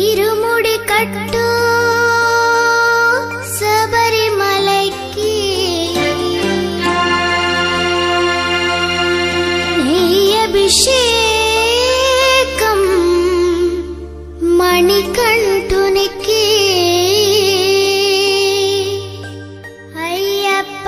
ఇరుముడి కట్టు శబరిమలైకి అభిషేకం మణికంఠునికి అయ్యప్ప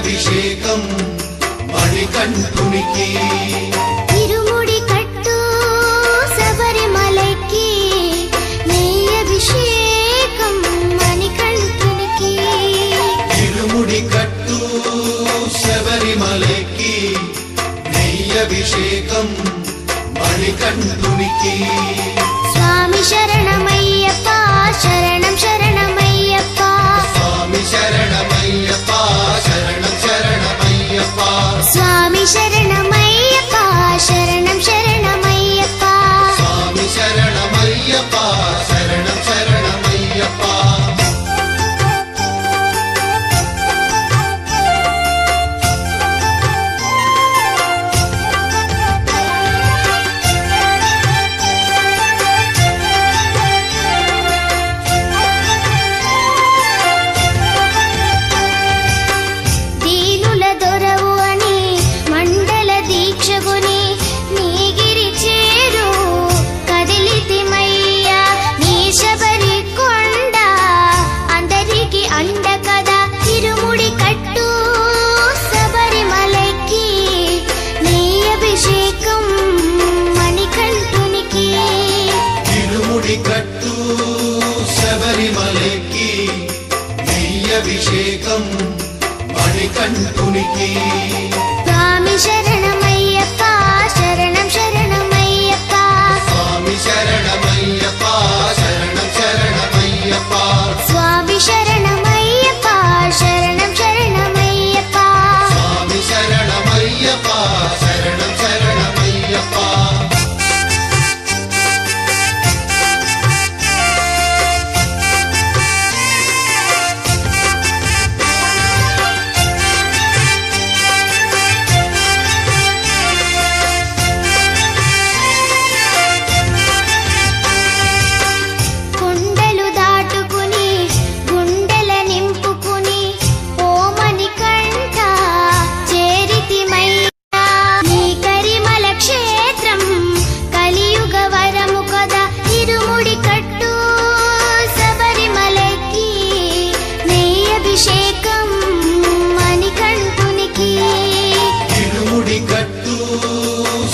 అభిషేకం మణికంఠునికి ఇరుముడి కట్టు శబరిమలైకి నెయ్యి అభిషేకం మణికంఠునికి ఇరుముడి కట్టు శబరిమలైకి నెయ్యి అభిషేకం మణికంఠునికి స్వామి శరణమయ్యప్ప శరణం శరణమయ్యప్ప స్వామి శరణమయ్యప్ప శరణం శరణమయ్యప్ప స్వామి శరణమయ్యప్ప శరణం శరణమయ్యప్ప స్వామి శరణమయ్యప్ప శరణం శరణమయ్యప్ప కట్టు శబరిమలైకి నెయ్యి అభిషేకం మణికంఠునికి స్వామి శరణమయ్యప్ప శరణం శరణమయ్యప్ప స్వామి శరణమయ్యప్ప శరణం శరణమయ్యప్ప స్వామి శరణమయ్యప్ప శరణం శరణమయ్యప్ప స్వామి శరణమయ్యప్ప శరణం శరణమయ్యప్ప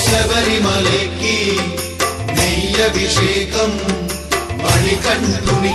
శబరిమలైకి నెయ్యి అభిషేకం మణికంఠునికి